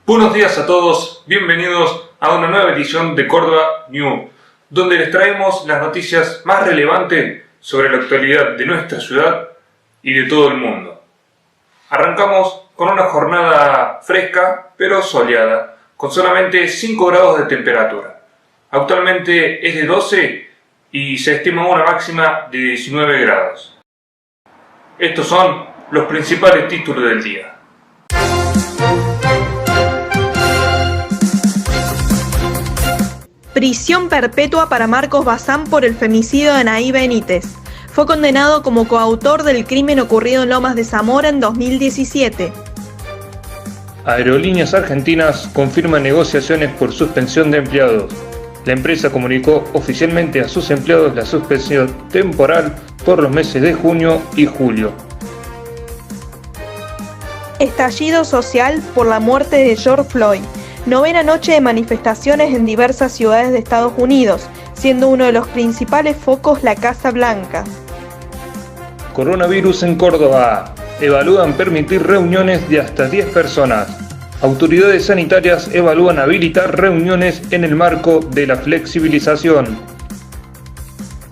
Buenos días a todos, bienvenidos a una nueva edición de Córdoba New, donde les traemos las noticias más relevantes sobre la actualidad de nuestra ciudad y de todo el mundo. Arrancamos con una jornada fresca pero soleada, con solamente 5 grados de temperatura. Actualmente es de 12 y se estima una máxima de 19 grados. Estos son los principales títulos del día. Prisión perpetua para Marcos Bazán por el femicidio de Anaí Benítez. Fue condenado como coautor del crimen ocurrido en Lomas de Zamora en 2017. Aerolíneas Argentinas confirma negociaciones por suspensión de empleados. La empresa comunicó oficialmente a sus empleados la suspensión temporal por los meses de junio y julio. Estallido social por la muerte de George Floyd. Novena noche de manifestaciones en diversas ciudades de Estados Unidos, siendo uno de los principales focos la Casa Blanca. Coronavirus en Córdoba. Evalúan permitir reuniones de hasta 10 personas. Autoridades sanitarias evalúan habilitar reuniones en el marco de la flexibilización.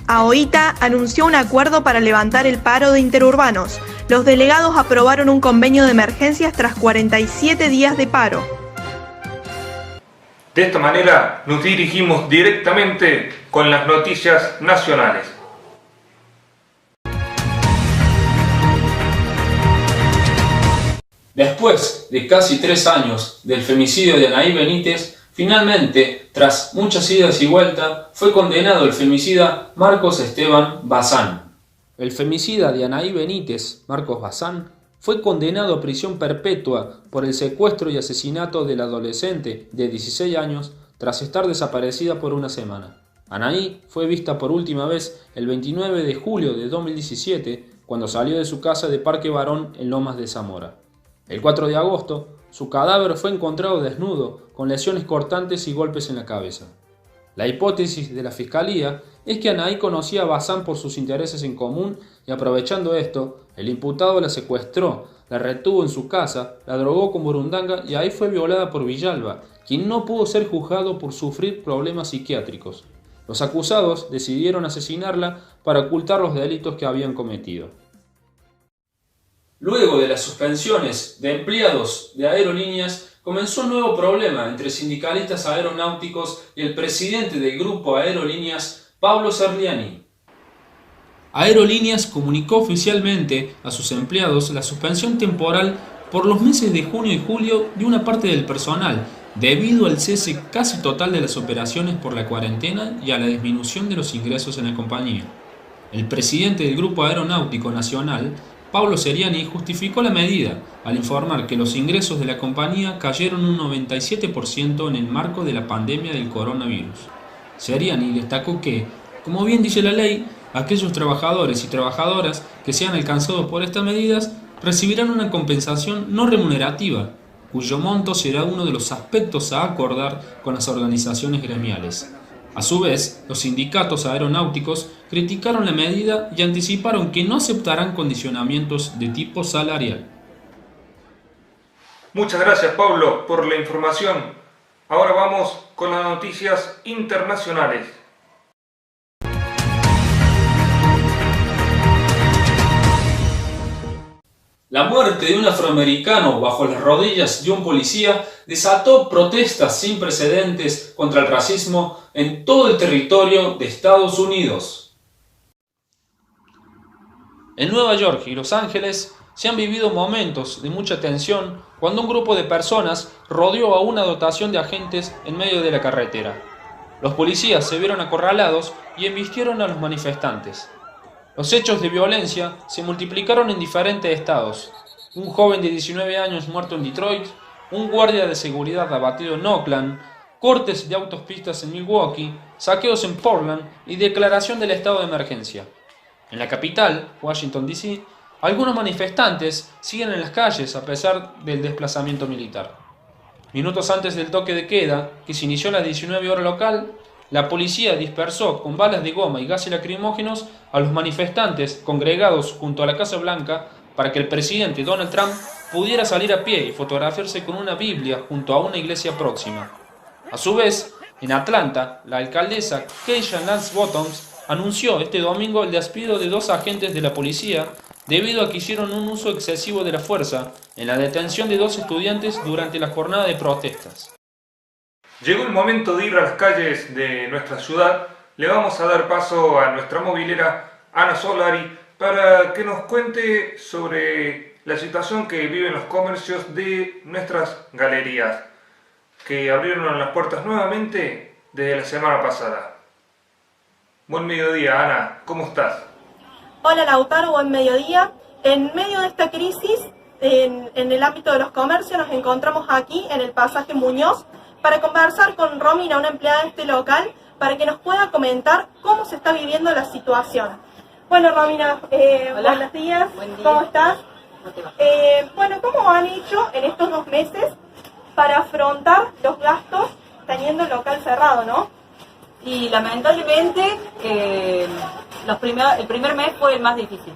AOITA anunció un acuerdo para levantar el paro de interurbanos. Los delegados aprobaron un convenio de emergencias tras 47 días de paro. De esta manera nos dirigimos directamente con las noticias nacionales. Después de casi 3 años del femicidio de Anaí Benítez, finalmente, tras muchas idas y vueltas, fue condenado el femicida Marcos Esteban Bazán. El femicida de Anaí Benítez, Marcos Bazán, fue condenado a prisión perpetua por el secuestro y asesinato del adolescente de 16 años tras estar desaparecida por una semana. Anaí fue vista por última vez el 29 de julio de 2017 cuando salió de su casa de Parque Barón en Lomas de Zamora. El 4 de agosto, su cadáver fue encontrado desnudo, con lesiones cortantes y golpes en la cabeza. La hipótesis de la Fiscalía es que Anaí conocía a Bazán por sus intereses en común y aprovechando esto, el imputado la secuestró, la retuvo en su casa, la drogó con burundanga y ahí fue violada por Villalba, quien no pudo ser juzgado por sufrir problemas psiquiátricos. Los acusados decidieron asesinarla para ocultar los delitos que habían cometido. Luego de las suspensiones de empleados de aerolíneas, comenzó un nuevo problema entre sindicalistas aeronáuticos y el presidente del grupo Aerolíneas, Pablo Serliani. Aerolíneas comunicó oficialmente a sus empleados la suspensión temporal por los meses de junio y julio de una parte del personal, debido al cese casi total de las operaciones por la cuarentena y a la disminución de los ingresos en la compañía. El presidente del Grupo Aeronáutico Nacional, Pablo Serliani, justificó la medida al informar que los ingresos de la compañía cayeron un 97% en el marco de la pandemia del coronavirus. Serliani destacó que, como bien dice la ley, aquellos trabajadores y trabajadoras que sean alcanzados por estas medidas recibirán una compensación no remunerativa, cuyo monto será uno de los aspectos a acordar con las organizaciones gremiales. A su vez, los sindicatos aeronáuticos criticaron la medida y anticiparon que no aceptarán condicionamientos de tipo salarial. Muchas gracias, Pablo, por la información. Ahora vamos con las noticias internacionales. La muerte de un afroamericano bajo las rodillas de un policía desató protestas sin precedentes contra el racismo en todo el territorio de Estados Unidos. En Nueva York y Los Ángeles se han vivido momentos de mucha tensión cuando un grupo de personas rodeó a una dotación de agentes en medio de la carretera. Los policías se vieron acorralados y embistieron a los manifestantes. Los hechos de violencia se multiplicaron en diferentes estados. Un joven de 19 años muerto en Detroit, un guardia de seguridad abatido en Oakland, cortes de autopistas en Milwaukee, saqueos en Portland y declaración del estado de emergencia. En la capital, Washington D.C., algunos manifestantes siguen en las calles a pesar del desplazamiento militar. Minutos antes del toque de queda, que se inició a las 19 horas local, la policía dispersó con balas de goma y gases lacrimógenos a los manifestantes congregados junto a la Casa Blanca para que el presidente Donald Trump pudiera salir a pie y fotografiarse con una Biblia junto a una iglesia próxima. A su vez, en Atlanta, la alcaldesa Keisha Lance Bottoms anunció este domingo el despido de 2 agentes de la policía debido a que hicieron un uso excesivo de la fuerza en la detención de 2 estudiantes durante la jornada de protestas. Llegó el momento de ir a las calles de nuestra ciudad. Le vamos a dar paso a nuestra movilera Ana Solari para que nos cuente sobre la situación que viven los comercios de nuestras galerías, que abrieron las puertas nuevamente desde la semana pasada. Buen mediodía, Ana, ¿cómo estás? Hola Lautaro, buen mediodía. En medio de esta crisis, en el ámbito de los comercios, nos encontramos aquí en el pasaje Muñoz para conversar con Romina, una empleada de este local, para que nos pueda comentar cómo se está viviendo la situación. Bueno, Romina, buenos días. Buen día. ¿Cómo estás? ¿Cómo te va? Bueno, ¿cómo han hecho en estos 2 meses para afrontar los gastos teniendo el local cerrado, no? Y lamentablemente el primer mes fue el más difícil.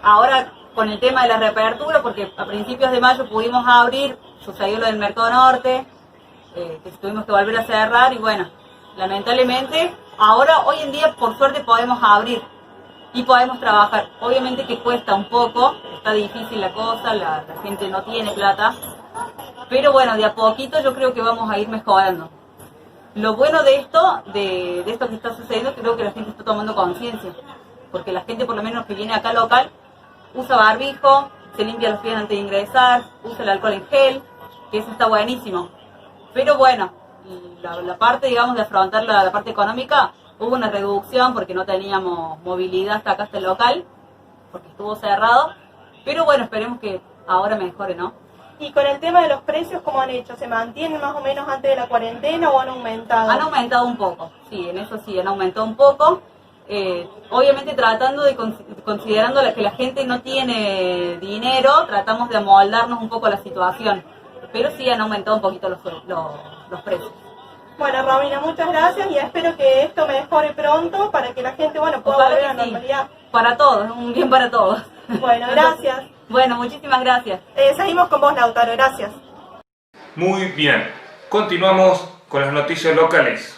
Ahora con el tema de la reapertura, porque a principios de mayo pudimos abrir, sucedió lo del Mercado Norte, que tuvimos que volver a cerrar y bueno, lamentablemente ahora hoy en día por suerte podemos abrir y podemos trabajar. Obviamente que cuesta un poco, está difícil la cosa, la gente no tiene plata, pero bueno, de a poquito yo creo que vamos a ir mejorando. Lo bueno de esto que está sucediendo, creo que la gente está tomando conciencia, porque la gente por lo menos que viene acá al local usa barbijo, se limpia los pies antes de ingresar, usa el alcohol en gel, que eso está buenísimo. Pero bueno, la parte, digamos, de afrontar la parte económica, hubo una reducción porque no teníamos movilidad hasta acá, hasta el local, porque estuvo cerrado. Pero bueno, esperemos que ahora mejore, ¿no? Y con el tema de los precios, ¿cómo han hecho? ¿Se mantienen más o menos antes de la cuarentena o han aumentado? Han aumentado un poco, sí, en eso sí, han aumentado un poco. Obviamente tratando de, considerando que la gente no tiene dinero, tratamos de amoldarnos un poco a la situación. Pero sí han aumentado un poquito los precios. Bueno, Romina, muchas gracias y espero que esto mejore pronto para que la gente, bueno, pueda Ojalá volver a que la sí. normalidad. Para todos, un bien para todos. Bueno, gracias. Bueno, muchísimas gracias. Seguimos con vos, Lautaro, gracias. Muy bien, continuamos con las noticias locales.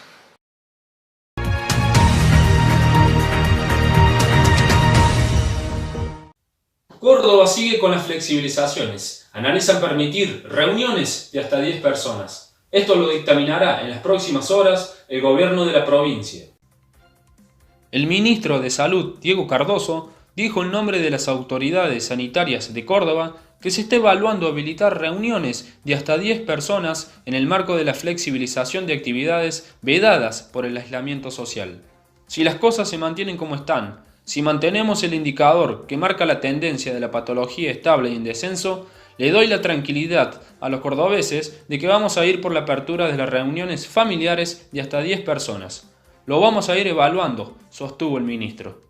Córdoba sigue con las flexibilizaciones. Analizan permitir reuniones de hasta 10 personas. Esto lo dictaminará en las próximas horas el gobierno de la provincia. El ministro de Salud, Diego Cardoso, dijo en nombre de las autoridades sanitarias de Córdoba que se está evaluando habilitar reuniones de hasta 10 personas en el marco de la flexibilización de actividades vedadas por el aislamiento social. Si las cosas se mantienen como están, si mantenemos el indicador que marca la tendencia de la patología estable y en descenso, le doy la tranquilidad a los cordobeses de que vamos a ir por la apertura de las reuniones familiares de hasta 10 personas. Lo vamos a ir evaluando, sostuvo el ministro.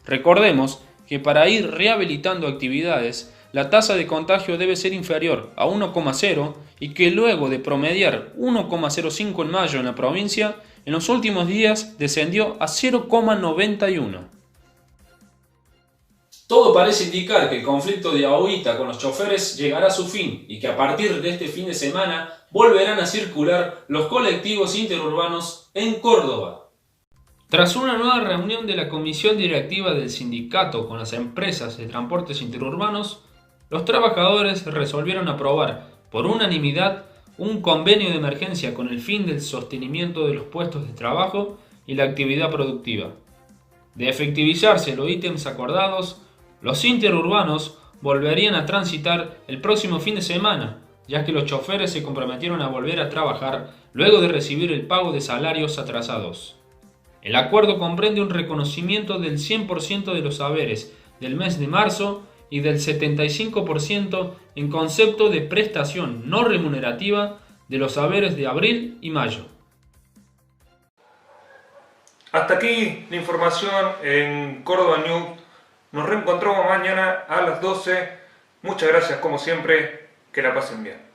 Recordemos que para ir rehabilitando actividades, la tasa de contagio debe ser inferior a 1,0 y que luego de promediar 1,05 en mayo en la provincia, en los últimos días descendió a 0,91. Todo parece indicar que el conflicto de Agüita con los choferes llegará a su fin y que a partir de este fin de semana volverán a circular los colectivos interurbanos en Córdoba. Tras una nueva reunión de la comisión directiva del sindicato con las empresas de transportes interurbanos, los trabajadores resolvieron aprobar por unanimidad un convenio de emergencia con el fin del sostenimiento de los puestos de trabajo y la actividad productiva. De efectivizarse los ítems acordados, los interurbanos volverían a transitar el próximo fin de semana, ya que los choferes se comprometieron a volver a trabajar luego de recibir el pago de salarios atrasados. El acuerdo comprende un reconocimiento del 100% de los haberes del mes de marzo y del 75% en concepto de prestación no remunerativa de los haberes de abril y mayo. Hasta aquí la información en Córdoba News. Nos reencontramos mañana a las 12. Muchas gracias como siempre. Que la pasen bien.